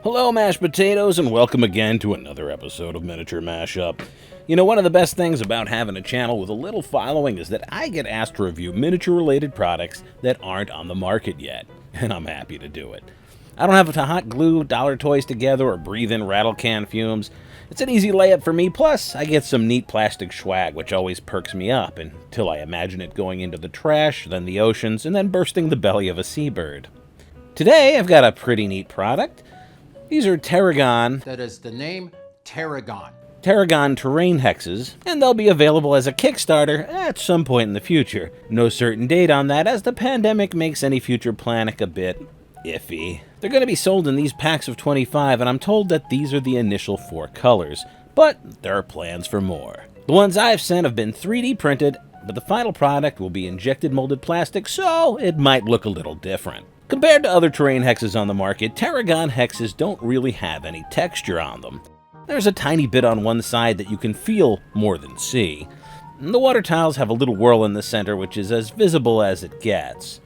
Hello, mashed potatoes, and welcome again to another episode of Miniature Mashup. You know, one of the best things about having a channel with a little following is that I get asked to review miniature-related products that aren't on the market yet, and I'm happy to do it. I don't have to hot glue dollar toys together or breathe in rattle can fumes. It's an easy layup for me, plus I get some neat plastic swag, which always perks me up, until I imagine it going into the trash, then the oceans, and then bursting the belly of a seabird. Today, I've got a pretty neat product. These are Terragon. That is the name, Terragon. Terragon terrain hexes, and they'll be available as a Kickstarter at some point in the future. No certain date on that, as the pandemic makes any future planning a bit iffy. They're going to be sold in these packs of 25, and I'm told that these are the initial 4 colors, but there are plans for more. The ones I've sent have been 3D printed, but the final product will be injected molded plastic, so it might look a little different. Compared to other terrain hexes on the market, Terragon hexes don't really have any texture on them. There's a tiny bit on one side that you can feel more than see. The water tiles have a little whirl in the center, which is as visible as it gets.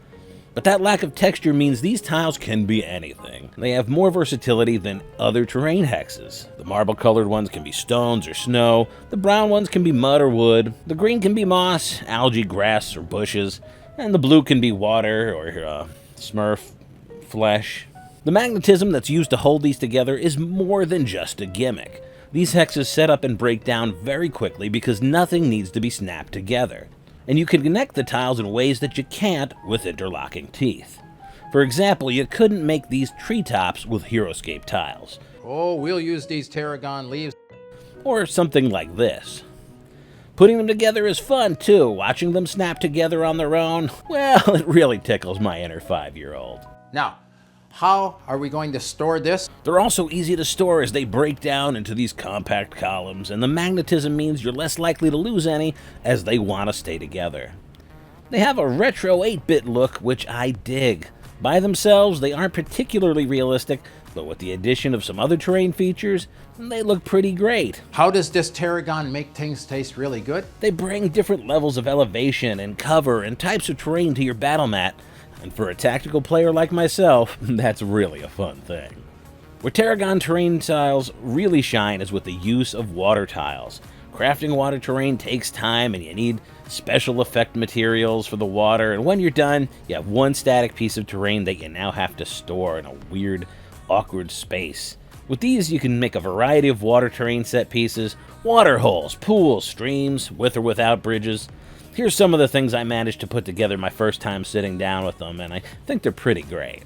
But that lack of texture means these tiles can be anything. They have more versatility than other terrain hexes. The marble-colored ones can be stones or snow, the brown ones can be mud or wood, the green can be moss, algae, grass, or bushes, and the blue can be water or Smurf flesh. The magnetism that's used to hold these together is more than just a gimmick. These hexes set up and break down very quickly because nothing needs to be snapped together. And you can connect the tiles in ways that you can't with interlocking teeth. For example, you couldn't make these treetops with HeroScape tiles. Oh, we'll use these Terragon leaves. Or something like this. Putting them together is fun, too. Watching them snap together on their own, well, it really tickles my inner 5-year-old. Now, how are we going to store this? They're also easy to store as they break down into these compact columns, and the magnetism means you're less likely to lose any as they want to stay together. They have a retro 8-bit look, which I dig. By themselves, they aren't particularly realistic, but with the addition of some other terrain features, they look pretty great. How does this Terragon make things taste really good? They bring different levels of elevation and cover and types of terrain to your battle mat, and for a tactical player like myself, that's really a fun thing. Where Terragon terrain tiles really shine is with the use of water tiles. Crafting water terrain takes time, and you need special effect materials for the water, and when you're done, you have one static piece of terrain that you now have to store in a weird, awkward space. With these, you can make a variety of water terrain set pieces, water holes, pools, streams, with or without bridges. Here's some of the things I managed to put together my first time sitting down with them, and I think they're pretty great.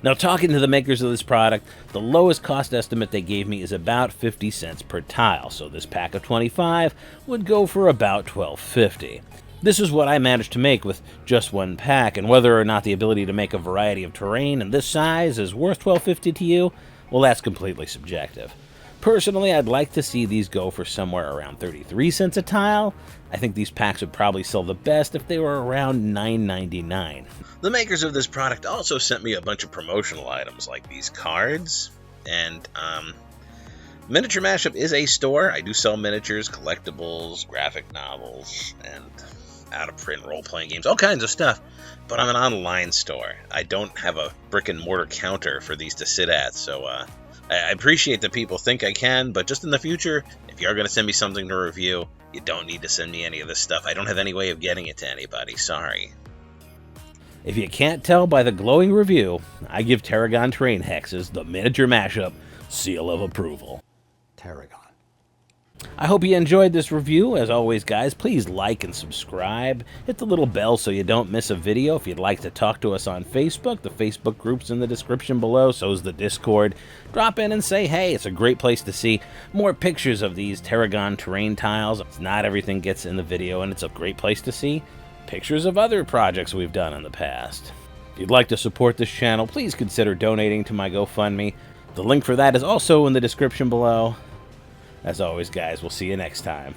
Now, talking to the makers of this product, the lowest cost estimate they gave me is about 50 cents per tile, so this pack of 25 would go for about $12.50. This is what I managed to make with just one pack, and whether or not the ability to make a variety of terrain in this size is worth $12.50 to you, well, that's completely subjective. Personally, I'd like to see these go for somewhere around 33 cents a tile. I think these packs would probably sell the best if they were around $9.99. The makers of this product also sent me a bunch of promotional items like these cards, and Miniature Mashup is a store. I do sell miniatures, collectibles, graphic novels, and out-of-print role-playing games, all kinds of stuff, but I'm an online store. I don't have a brick-and-mortar counter for these to sit at, so I appreciate that people think I can, but just in the future, if you're going to send me something to review, you don't need to send me any of this stuff. I don't have any way of getting it to anybody, sorry. If you can't tell by the glowing review, I give Terragon terrain hexes the Miniature Mashup seal of approval. Terragon. I hope you enjoyed this review. As always, guys, please like and subscribe. Hit the little bell so you don't miss a video. If you'd like to talk to us on Facebook, the Facebook group's in the description below, so's the Discord. Drop in and say hey. It's a great place to see more pictures of these Terragon terrain tiles. Not everything gets in the video, and it's a great place to see pictures of other projects we've done in the past. If you'd like to support this channel, please consider donating to my GoFundMe. The link for that is also in the description below. As always, guys, we'll see you next time.